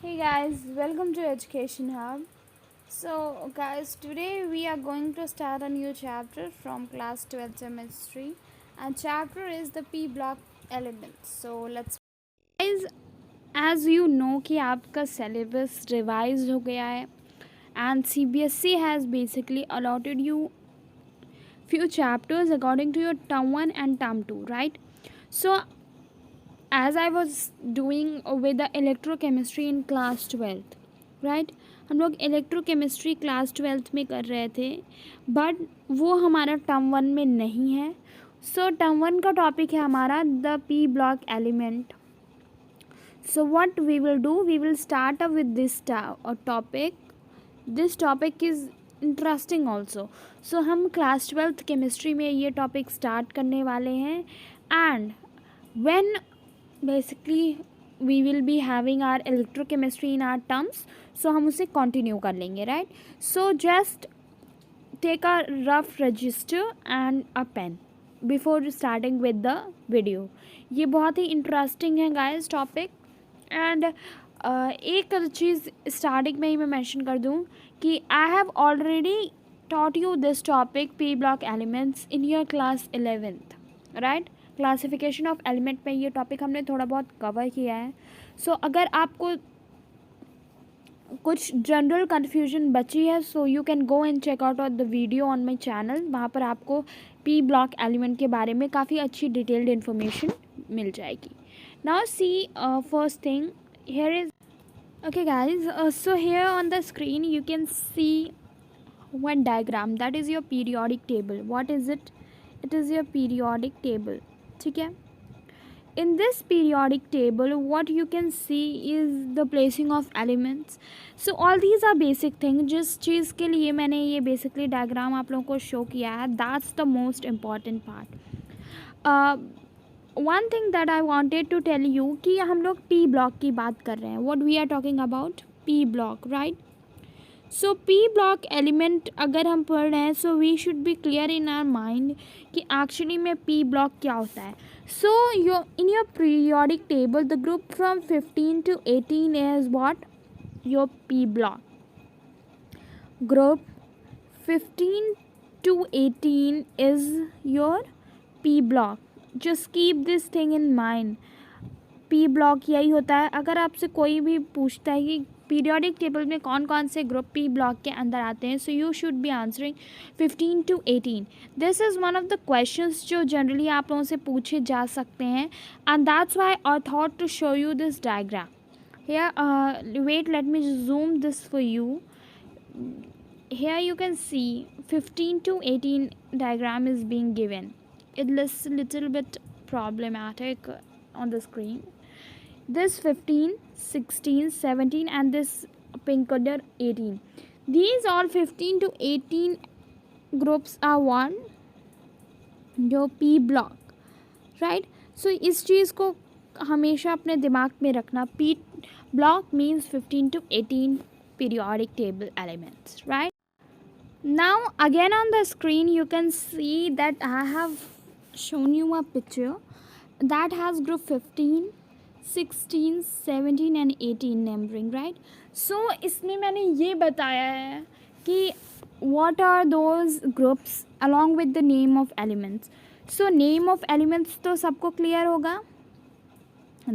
Hey guys, welcome to Education Hub. So, guys, today we are going to start a new chapter from class 12 chemistry, and chapter is the P block elements. So, let's guys, as you know कि आपका syllabus revised हो गया है and CBSE has basically allotted you few chapters according to your term 1 and term 2, right? So as I was doing with the electrochemistry in class 12th, right? हम लोग electrochemistry class 12th में कर रहे थे but वो हमारा term 1 में नहीं है. सो टर्म 1 का टॉपिक है हमारा the P block element. So what we will do, we will start up with this topic. This topic is interesting also. So हम क्लास 12th केमिस्ट्री में ये टॉपिक स्टार्ट करने वाले हैं and when basically we will be having our electrochemistry in our terms, so हम उसे continue कर लेंगे, right? So just take a rough register and a pen before starting with the video. ये बहुत ही interesting है guys topic. एंड एक चीज़ starting में ही मैं मेंशन कर दूँ कि I have already taught you this topic P block elements in your class 11th, right? Classification of element में ये टॉपिक हमने थोड़ा बहुत कवर किया है. सो अगर आपको कुछ जनरल कन्फ्यूजन बची है so you can go and check out the video on my channel. वहाँ पर आपको पी ब्लॉक एलिमेंट के बारे में काफ़ी अच्छी डिटेल्ड इन्फॉर्मेशन मिल जाएगी. Now see first thing here is okay guys, so here on the screen you can see one diagram that is your periodic table. What is it? It is your periodic table. ठीक है. In this periodic table what you can see is the placing of elements. So all these are basic things. जिस चीज़ के लिए मैंने ये basically diagram आप लोगों को show किया है, that's the most important part. One thing that I wanted to tell you कि हम लोग P block की बात कर रहे हैं. What we are talking about? P block, right? So P block element अगर हम पढ़ रहे हैं so we should be clear in our mind कि actually में P block क्या होता है. So in your periodic table the group from 15 to 18 is what? Your P block. Group 15 to 18 is your P block. Just keep this thing in mind. P block यही होता है. अगर आपसे कोई भी पूछता है कि पीरियोडिक टेबल में कौन कौन से ग्रुप पी ब्लॉक के अंदर आते हैं so you should be answering 15 to 18. This is one of the questions जो जनरली आप लोगों से पूछे जा सकते हैं and that's why I thought to show you this diagram. Here wait let me zoom this for you. Here you can see 15 to 18 diagram is being given. It looks a little bit problematic on the screen. This 15, 16, 17 and this pink color 18. These all 15 to 18 groups are one जो P block, right? So इस चीज़ को हमेशा अपने दिमाग में रखना. P block means 15 to 18 periodic table elements, right? Now again on the screen you can see that I have shown you a picture that has group 15, 16, 17 and 18 numbering, right? So इसमें मैंने ये बताया है कि what are those groups along with the name of elements. So name of elements तो सबको clear होगा.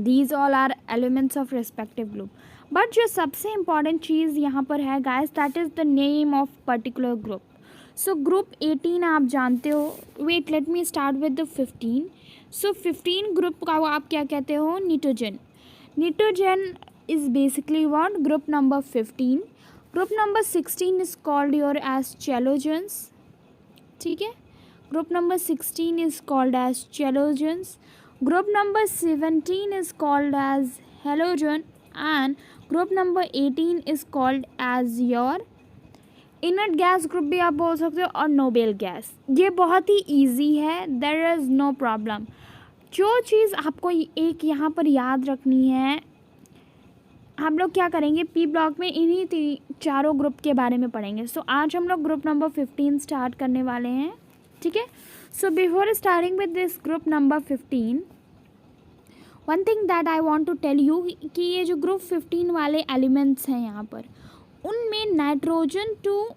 These all are elements of respective group. But जो सबसे इम्पॉर्टेंट चीज़ यहाँ पर है guys that is the name of particular group. So group 18 आप जानते हो. Wait let me start with the 15. So 15 group का आप क्या कहते हो? Nitrogen. Nitrogen is basically what? Group number 15. Group number 16 is called your as chalcogens. ठीक है. Group number 16 is called as chalcogens. Group number 17 is called as halogen and group number 18 is called as your inert gas group भी आप बोल सकते हो और noble gas. ये बहुत ही easy है. there is no problem. जो चीज़ आपको एक यहाँ पर याद रखनी है, हम लोग क्या करेंगे पी ब्लॉक में इन्हीं चारों ग्रुप के बारे में पढ़ेंगे. सो आज हम लोग ग्रुप नंबर 15 स्टार्ट करने वाले हैं. ठीक है. So before starting with this group number 15 one thing that I want to tell you कि ये जो ग्रुप 15 वाले एलिमेंट्स हैं यहाँ पर, उनमें नाइट्रोजन टू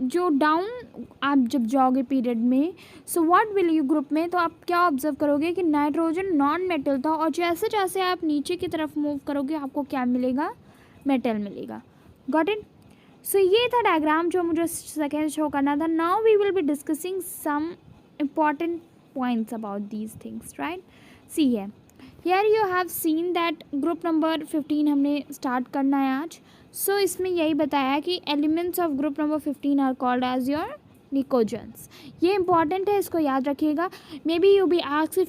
जो डाउन आप जब जाओगे पीरियड में, सो व्हाट विल यू ग्रुप में, तो आप क्या ऑब्जर्व करोगे कि नाइट्रोजन नॉन मेटल था, और जैसे जैसे आप नीचे की तरफ मूव करोगे आपको क्या मिलेगा, मेटल मिलेगा। Got it. सो ये था डायग्राम जो मुझे सेकेंड शो करना था। Now we will be discussing some important points about these things, right. See है here you have seen that group number 15 हमने स्टार्ट करना है आज। सो इसमें यही बताया कि elements of group number 15 are called as your pnicogens. ये इंपॉर्टेंट है, इसको याद रखिएगा। May be you be asked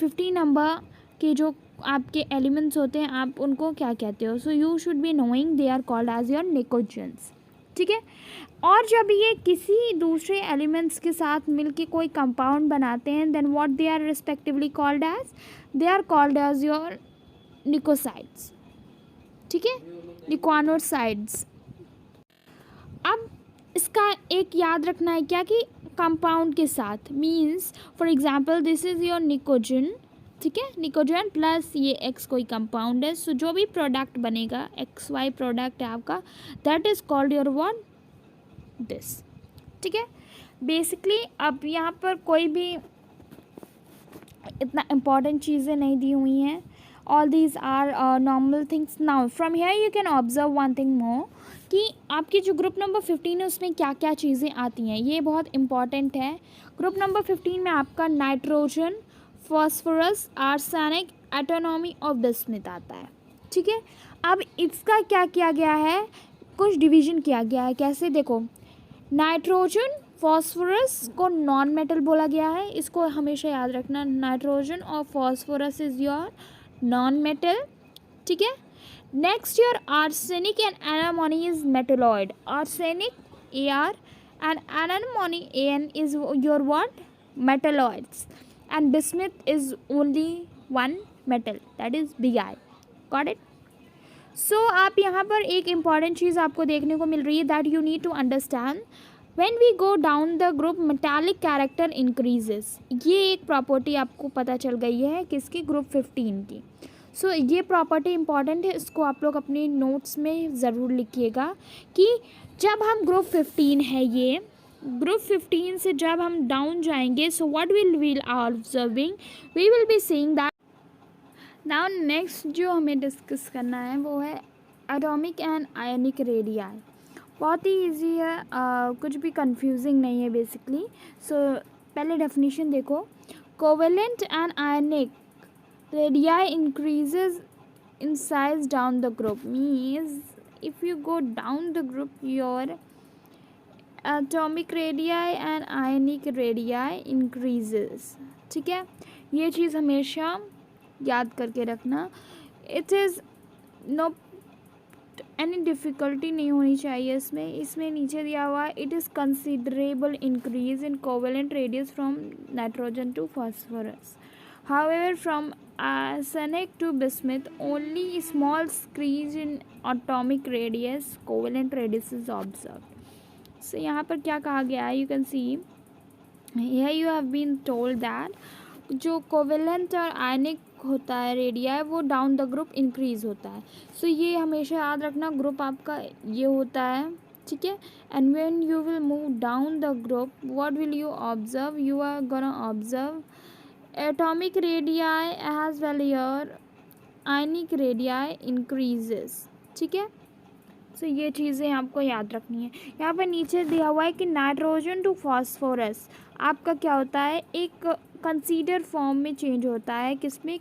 15 number के जो आपके एलिमेंट्स होते हैं आप उनको क्या कहते हो। So you should be knowing they are called as your pnicogens, ठीक है। और जब ये किसी दूसरे एलिमेंट्स के साथ मिलके कोई कंपाउंड बनाते हैं, then what they are respectively called as, they are called as your pnicogenides, ठीक है, निकोनोसाइड्स। अब इसका एक याद रखना है क्या कि कंपाउंड के साथ means for example this is your निकोजन, ठीक है, निकोजन प्लस ये एक्स कोई कंपाउंड है। सो जो भी प्रोडक्ट बनेगा XY प्रोडक्ट है आपका, that is called your what, this, ठीक है। बेसिकली अब यहाँ पर कोई भी इतना इम्पॉर्टेंट चीज़ें नहीं दी हुई हैं। All these are normal things. Now from here you can observe one thing more कि आपकी जो ग्रुप नंबर 15 है उसमें क्या क्या चीज़ें आती हैं, ये बहुत इंपॉर्टेंट है। ग्रुप नंबर 15 में आपका nitrogen, phosphorus, arsenic, autonomy of bismuth आता है, ठीक है। अब इसका क्या किया गया है, कुछ डिवीजन किया गया है। कैसे, देखो, नाइट्रोजन फॉस्फोरस को नॉन मेटल बोला गया है, इसको हमेशा याद रखना। नाइट्रोजन और phosphorus is your non metal, ठीक है। नेक्स्ट योर आर्सेनिक एंड एनामोनी is metalloid. Arsenic AR and antimony AN is your what, metalloids, and bismuth is only one metal, that is Bi. Got it? So आप यहाँ पर एक important चीज़ आपको देखने को मिल रही है, that you need to understand when we go down the group metallic character increases। ये एक प्रॉपर्टी आपको पता चल गई है किसकी, ग्रुप 15 की। सो ये प्रॉपर्टी इंपॉर्टेंट है, इसको आप लोग अपने नोट्स में ज़रूर लिखिएगा कि जब हम ग्रुप 15 है, ये ग्रुप 15 से जब हम डाउन जाएंगे, so what will observing, we will be seeing that. Now next जो हमें डिस्कस करना है वो है एटॉमिक एंड आयनिक रेडियाई। बहुत ही ईजी है, कुछ भी कंफ्यूजिंग नहीं है बेसिकली। सो पहले डेफिनेशन देखो, covalent and ionic radii increases in size down the group, means if you go down the group your atomic radii and ionic radii increases, ठीक है। ये चीज़ हमेशा याद करके रखना। It is no any difficulty नहीं होनी चाहिए इसमें नीचे दिया हुआ है, it is considerable increase in covalent radius from nitrogen to phosphorus. However, from arsenic to bismuth, only small decrease in atomic radius, covalent radius is observed. So यहाँ पर क्या कहा गया है, you can see here you have been told that जो covalent और ionic होता है रेडिया वो डाउन द ग्रुप इंक्रीज होता है। सो ये हमेशा याद रखना, ग्रुप आपका ये होता है, ठीक है। And when you will move down the group, what will you observe, you are gonna observe atomic radii as well your ionic radii increases, ठीक है। सो ये चीज़ें आपको याद रखनी है। यहाँ पर नीचे दिया हुआ है कि नाइट्रोजन टू फॉस्फोरस आपका क्या होता है, एक कंसीडर फॉर्म में चेंज होता है, किसमें,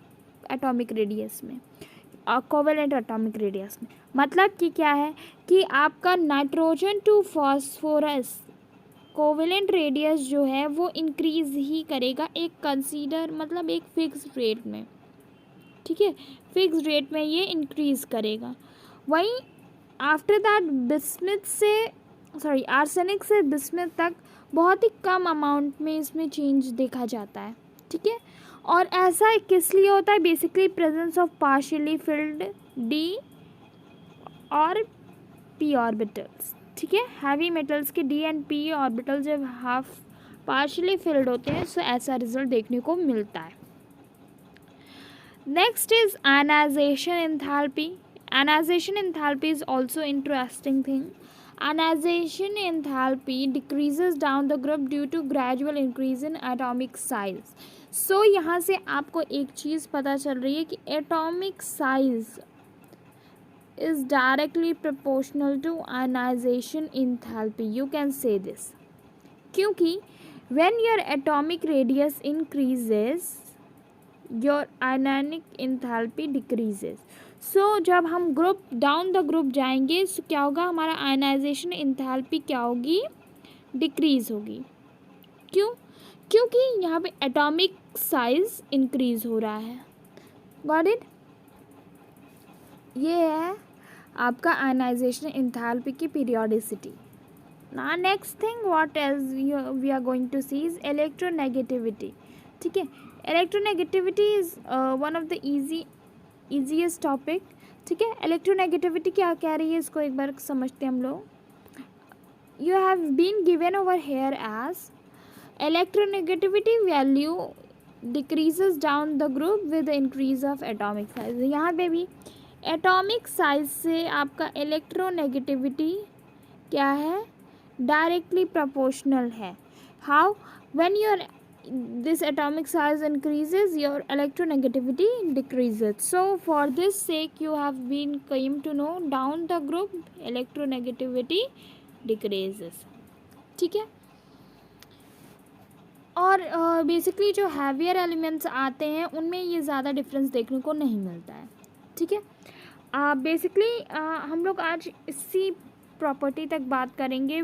एटॉमिक रेडियस में, कोवेलेंट एटॉमिक रेडियस में। मतलब कि क्या है कि आपका nitrogen to phosphorus covalent radius जो है वो इंक्रीज़ ही करेगा एक कंसीडर, मतलब एक फिक्स रेट में, ठीक है, फिक्स रेट में ये इंक्रीज़ करेगा। वहीं आफ्टर दैट बिस्मिथ से आर्सेनिक से बिस्मिथ तक बहुत ही कम अमाउंट में इसमें चेंज देखा जाता है, ठीक है। और ऐसा किस लिए होता है, basically presence of partially field D और P ऑर्बिटल्स, ठीक है। हैवी मेटल्स के D एंड P ऑर्बिटल जब हाफ पार्शियली फिल्ड होते हैं, सो ऐसा रिजल्ट देखने को मिलता है। Next is ionization enthalpy. Ionization enthalpy is also interesting thing. Ionization enthalpy decreases down the group due to gradual increase in atomic size. So यहाँ से आपको एक चीज़ पता चल रही है कि atomic size is directly proportional to ionization enthalpy. You can say this. क्योंकि when your atomic radius increases, your ionic enthalpy decreases. So जब हम ग्रुप डाउन द ग्रुप जाएंगे तो क्या होगा, हमारा आयनाइजेशन एंथैल्पी क्या होगी, डिक्रीज होगी. क्यों? क्योंकि यहाँ पे एटॉमिक साइज इंक्रीज हो रहा है. Got it? ये है आपका आयनाइजेशन एंथैल्पी की periodicity. Now next thing what else we are going to see is electronegativity. ठीक है, electronegativity is one of the easiest topic. ठीक है, electronegativity क्या कह रही है इसको एक बार समझते हैं हम लोग. You have been given over here as electronegativity value decreases down the group with the increase of atomic size. यहाँ पे भी atomic size से आपका electronegativity क्या है, directly proportional है. How? When your this atomic size increases, your electronegativity decreases. So for this sake you have been came to know down the group electronegativity decreases. ठीक है. और बेसिकली जो heavier elements आते हैं उनमें ये ज़्यादा डिफरेंस देखने को नहीं मिलता है. ठीक है. बेसिकली हम लोग आज इसी प्रॉपर्टी तक बात करेंगे.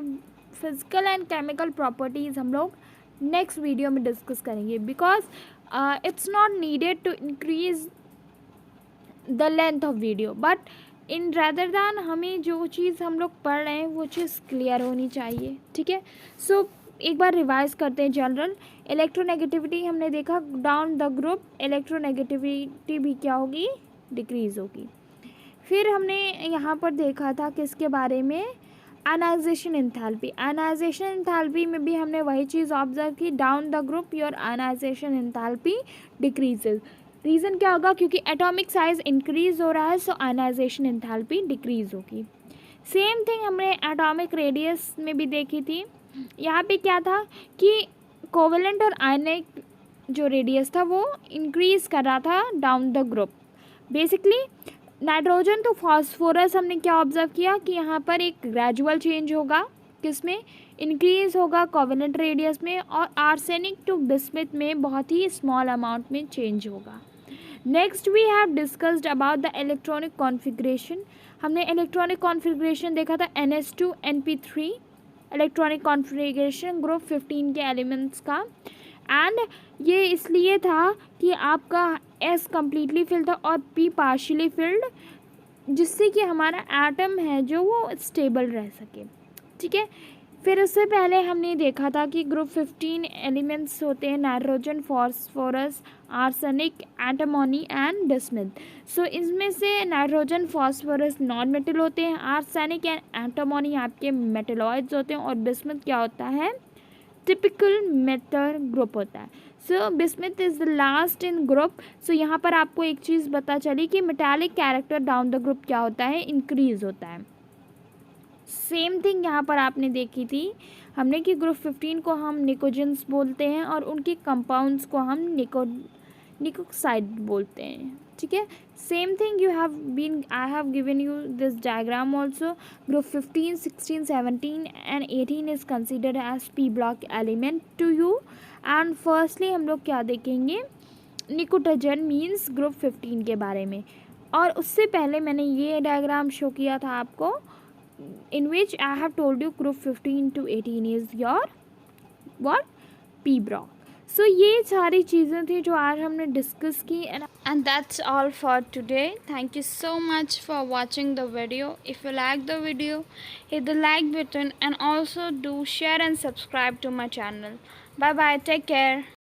फिजिकल एंड केमिकल प्रॉपर्टीज़ हम लोग नेक्स्ट वीडियो में डिस्कस करेंगे, because it's not needed to increase the length of video, but in rather than हमें जो चीज़ हम लोग पढ़ रहे हैं वो चीज़ क्लियर होनी चाहिए. ठीक है. सो एक बार रिवाइज करते हैं. जनरल इलेक्ट्रोनेगेटिविटी हमने देखा, डाउन द ग्रुप इलेक्ट्रोनेगेटिविटी भी क्या होगी, डिक्रीज होगी. फिर हमने यहाँ पर देखा था किसके बारे में, आयनाइजेशन एंथैल्पी. आयनाइजेशन एंथैल्पी में भी हमने वही चीज़ ऑब्जर्व की, down the group your ionization enthalpy decreases. Reason क्या होगा, क्योंकि एटॉमिक साइज इंक्रीज हो रहा है, सो आयनाइजेशन एंथैल्पी डिक्रीज होगी. सेम थिंग हमने एटॉमिक रेडियस में भी देखी थी. यहाँ पे क्या था कि कोवेलेंट और आयनिक जो रेडियस था वो इंक्रीज कर रहा था down the group. Basically nitrogen to phosphorus हमने क्या ऑब्जर्व किया कि यहाँ पर एक ग्रेजुअल चेंज होगा, किसमें, इंक्रीज होगा कोवेलेंट रेडियस में, और आर्सेनिक टू बिस्मिथ में बहुत ही स्मॉल अमाउंट में चेंज होगा. Next we have discussed about the electronic configuration. हमने इलेक्ट्रॉनिक कॉन्फ़िगरेशन देखा था NH2NP3 इलेक्ट्रॉनिक कॉन्फ़िगरेशन ग्रुप 15 के एलिमेंट्स का. एंड ये इसलिए था कि आपका S कम्प्लीटली फिल्ड था और P पार्शियली फिल्ड, जिससे कि हमारा एटम है जो वो स्टेबल रह सके. ठीक है. फिर उससे पहले हमने देखा था कि ग्रुप 15 एलिमेंट्स होते हैं, nitrogen, phosphorus, arsenic, antimony and bismuth. So इसमें से नाइट्रोजन, फॉस्फोरस नॉन मेटल होते हैं, आर्सेनिक एंड एंटीमोनी आपके मेटलॉइड्स होते हैं, और बिस्मिथ क्या होता है, टिपिकल मेटल ग्रुप होता है. So bismuth is the last in group. So यहाँ पर आपको एक चीज़ पता चली कि metallic character down the group क्या होता है, इंक्रीज होता है. सेम थिंग यहाँ पर आपने देखी थी हमने कि ग्रुप 15 को हम निकोजेंस बोलते हैं और उनके कंपाउंड्स को हम निकोक्साइड बोलते हैं. ठीक है. Same thing you have been, I have given you this diagram also. Group 15, 16, 17 and 18 is considered as P block element to you. And firstly हम लोग क्या देखेंगे, निकोटोजन मीन्स ग्रुप 15 के बारे में. और उससे पहले मैंने ये डायग्राम शो किया था आपको, in which I have told you group 15 to 18 is your what, P block. So ये सारी चीज़ें थी जो आज हमने डिस्कस की. And that's all for today. Thank you so much for watching the video. If you like the video, hit the like button and also do share and subscribe to my channel. Bye bye. Take care.